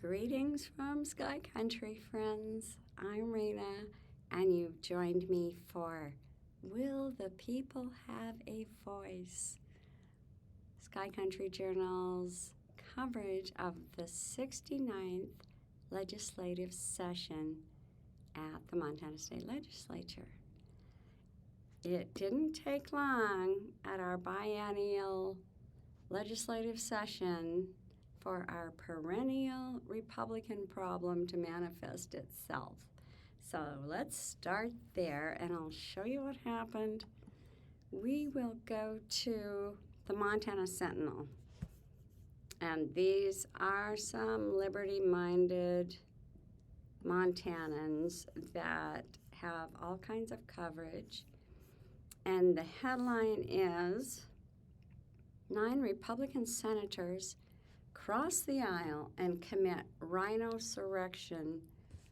Greetings from Sky Country, friends. I'm Rena, and you've joined me for Will the People Have a Voice? Sky Country Journal's coverage of the 69th legislative session at the Montana State Legislature. It didn't take long at our biennial legislative session for our perennial Republican problem to manifest itself. So let's start there, and I'll show you what happened. We will go to the Montana Sentinel, and these are some liberty-minded Montanans that have all kinds of coverage, and the headline is 9 Republican senators cross the aisle and commit rhinosurrection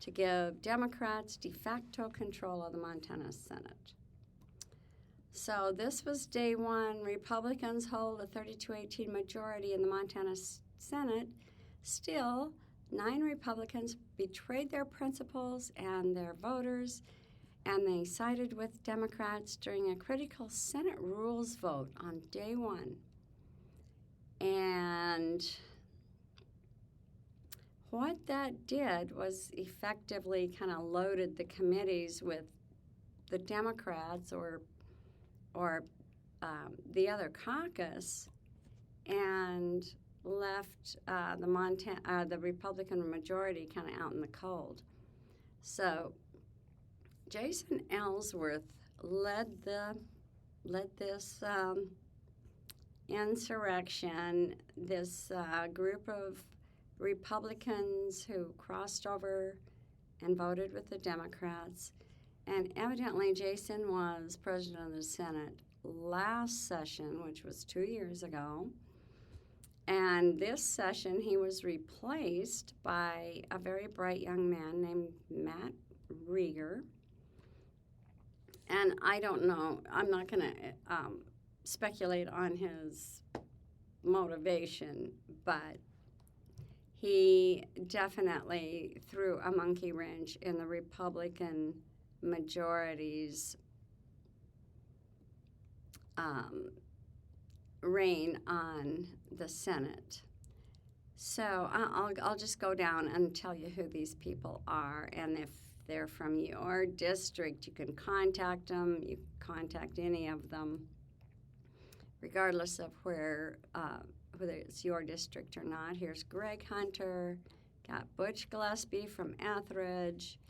to give Democrats de facto control of the Montana Senate. So this was day one. Republicans hold a 32-18 majority in the Montana Senate. Still, 9 Republicans betrayed their principles and their voters, and they sided with Democrats during a critical Senate rules vote on day one. And what that did was effectively kind of loaded the committees with the Democrats or the other caucus, and left the Republican majority kind of out in the cold. So Jason Ellsworth led this insurrection, this group of Republicans who crossed over and voted with the Democrats. And evidently Jason was president of the Senate last session, which was 2 years ago. And this session he was replaced by a very bright young man named Matt Rieger. And I don't know, I'm not going to speculate on his motivation, but he definitely threw a monkey wrench in the Republican majority's reign on the Senate. So I'll just go down and tell you who these people are, and if they're from your district, you can contact them. You can contact any of them, regardless of whether it's your district or not. Here's Greg Hunter, got Butch Gillespie from Etheridge.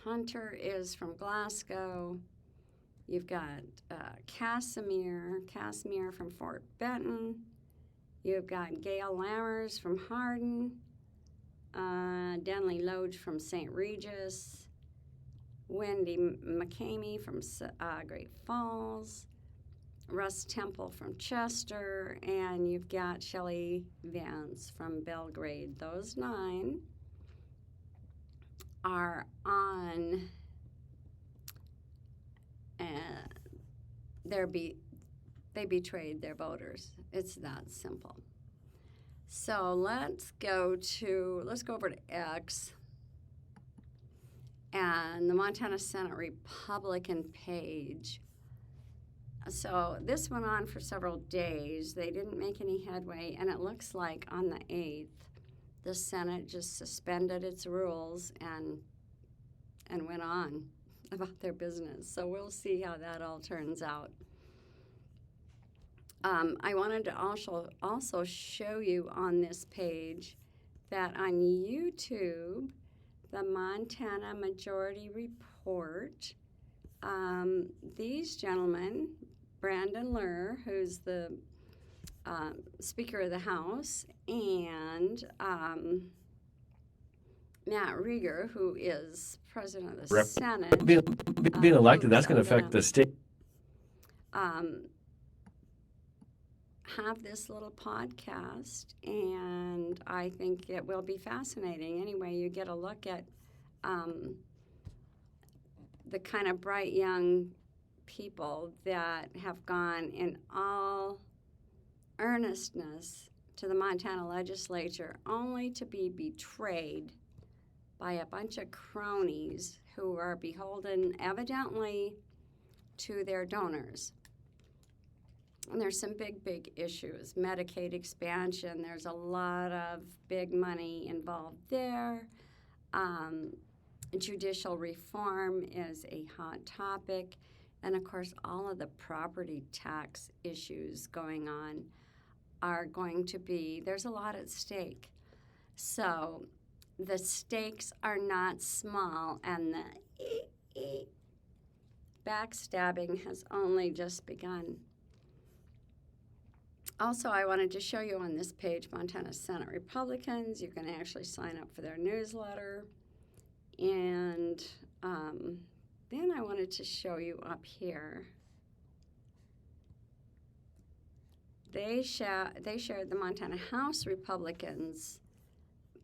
Hunter is from Glasgow. You've got Casimir from Fort Benton. You've got Gail Lammers from Hardin. Denley Loge from St. Regis. Wendy McCamey from Great Falls. Russ Temple from Chester, and you've got Shelley Vance from Belgrade. Those 9 are on, they betrayed their voters. It's that simple. So let's go over to X and the Montana Senate Republican page. So this went on for several days. They didn't make any headway, and it looks like on the 8th, the Senate just suspended its rules and went on about their business. So we'll see how that all turns out. I wanted to also show you on this page that on YouTube, the Montana Majority Report, these gentlemen, Brandon Lurr, who's the Speaker of the House, and Matt Rieger, who is President of the Senate. Being elected, that's going to affect the state. Have this little podcast, and I think it will be fascinating. Anyway, you get a look at the kind of bright young people that have gone in all earnestness to the Montana legislature only to be betrayed by a bunch of cronies who are beholden evidently to their donors. And there's some big issues. Medicaid expansion, there's a lot of big money involved there. Judicial reform is a hot topic. And of course, all of the property tax issues going on are going to be, there's a lot at stake. So the stakes are not small, and the backstabbing has only just begun. Also, I wanted to show you on this page Montana Senate Republicans. You can actually sign up for their newsletter. And then I wanted to show you up here. They shared the Montana House Republicans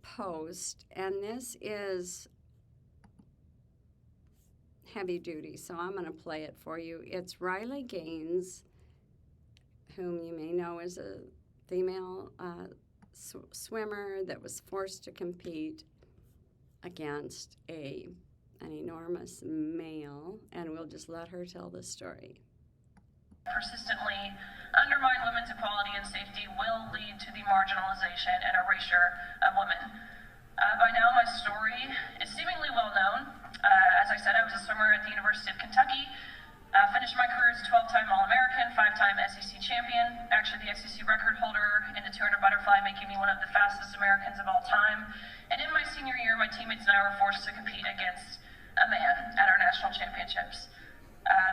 post, and this is heavy duty, so I'm going to play it for you. It's Riley Gaines, whom you may know as a female swimmer that was forced to compete against an enormous male, and we'll just let her tell the story. Persistently undermine women's equality and safety will lead to the marginalization and erasure of women. By now, my story is seemingly well known. As I said, I was a swimmer at the University of Kentucky. Finished my career as a 12-time All-American, 5-time SEC champion, actually the SEC record holder in the 200 butterfly, making me one of the fastest Americans of all time. And in my senior year, my teammates and I were forced to compete against a man at our national championships.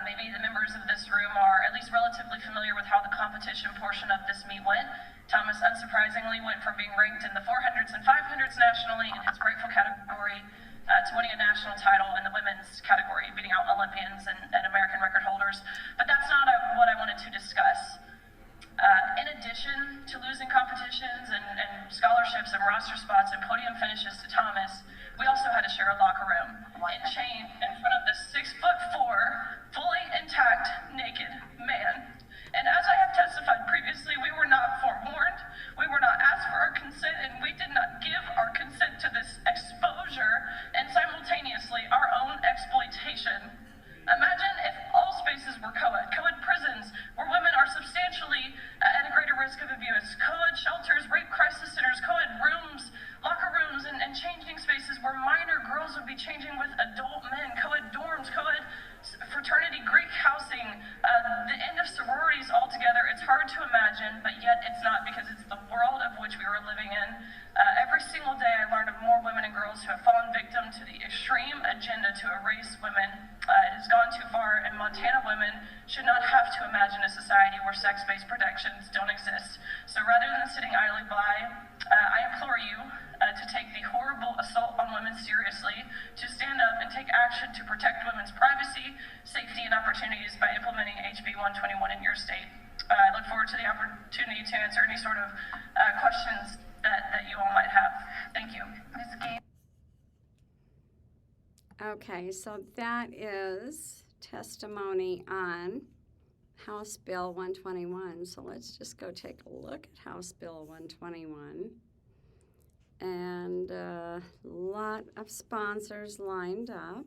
Maybe the members of this room are at least relatively familiar with how the competition portion of this meet went. Thomas, unsurprisingly, went from being ranked in the 400s and 500s nationally in his rightful category to winning a national title in the women's category, beating out Olympians and American record holders. But that's not what I wanted to discuss. In addition to losing competitions and scholarships and roster spots and podium finishes to Thomas, we also had to share a locker room in chain in front of the 6'4", fully intact, naked man. And as I have testified previously, we were not forewarned, we were not asked for our consent, and we did not give our consent to this exposure and simultaneously our own exploitation. Imagine if all spaces were co-ed prisons where women are substantially at a greater risk of abuse, co-ed shelters, rape crisis centers, co-ed rooms, locker rooms, and changing spaces where minor girls would be changing with adult men, co-ed dorms, co-ed fraternity Greek housing, the end of sororities altogether. It's hard to imagine, but yet it's not, because it's the world of which we were living in. Every single day I learned of more women and girls who have fallen victim to the extreme agenda to erase women. It has gone too far, and Montana women should not have to imagine a society where sex-based protections don't exist. So rather than sitting idly by, I implore you to take the horrible assault on women seriously, to stand up and take action to protect women's privacy, safety, and opportunities by implementing HB 121 in your state. I look forward to the opportunity to answer any sort of questions that you all might have. Thank you. Ms. Gaines. Okay, so that is testimony on House Bill 121. So let's just go take a look at House Bill 121. And a lot of sponsors lined up.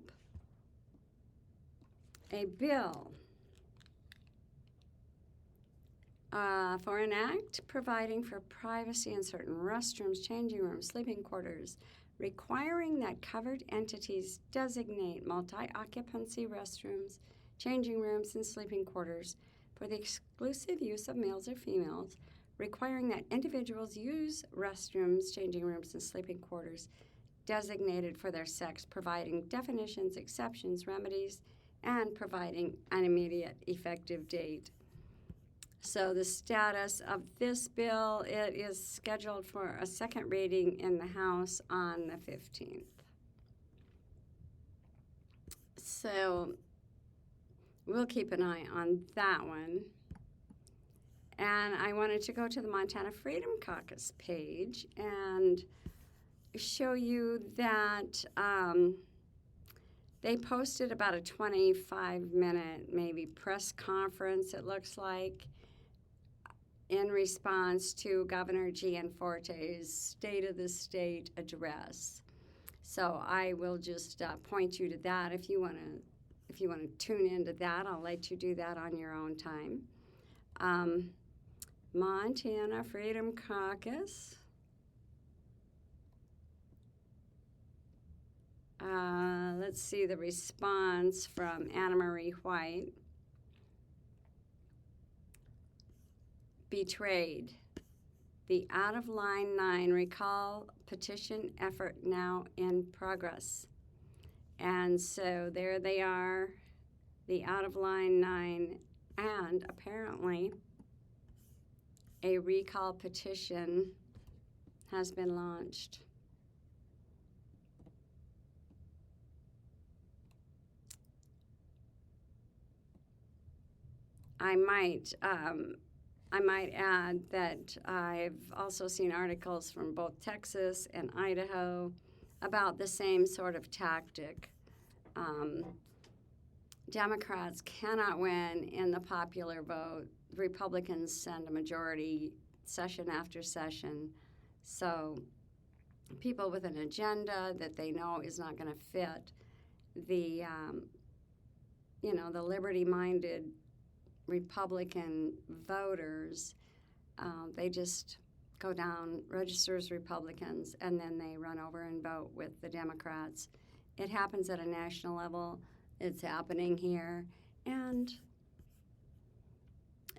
A bill for an act providing for privacy in certain restrooms, changing rooms, sleeping quarters, requiring that covered entities designate multi-occupancy restrooms, changing rooms, and sleeping quarters for the exclusive use of males or females, requiring that individuals use restrooms, changing rooms, and sleeping quarters designated for their sex, providing definitions, exceptions, remedies, and providing an immediate effective date. So the status of this bill, it is scheduled for a second reading in the House on the 15th. So we'll keep an eye on that one. And I wanted to go to the Montana Freedom Caucus page and show you that they posted about a 25-minute maybe press conference, it looks like. in response to Governor Gianforte's State of the State address. So I will just point you to that if you want to tune into that. I'll let you do that on your own time. Montana Freedom Caucus. Let's see the response from Anna Marie White. Betrayed. The Out of Line 9 recall petition effort now in progress. And so there they are, the Out of Line 9, and apparently a recall petition has been launched. I might add that I've also seen articles from both Texas and Idaho about the same sort of tactic. Democrats cannot win in the popular vote. Republicans send a majority session after session. So people with an agenda that they know is not going to fit the, the liberty-minded Republican voters, they just go down, register as Republicans, and then they run over and vote with the Democrats. It happens at a national level. It's happening here. And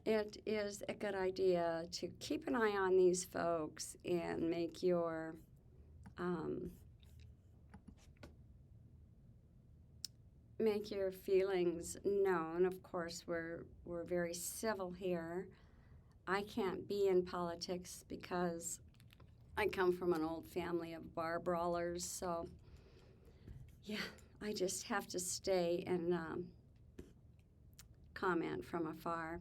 it is a good idea to keep an eye on these folks and make your feelings known. Of course, we're very civil here. I can't be in politics because I come from an old family of bar brawlers. So, yeah, I just have to stay and comment from afar.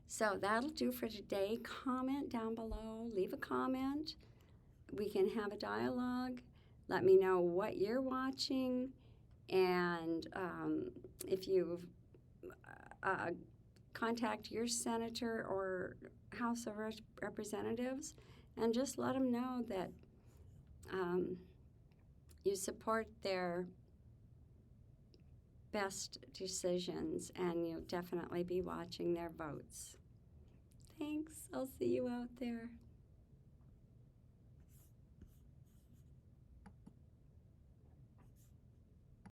So that'll do for today. Comment down below. Leave a comment. We can have a dialogue. Let me know what you're watching. And if you contact your senator or House of Representatives, and just let them know that you support their best decisions, and you'll definitely be watching their votes. Thanks. I'll see you out there.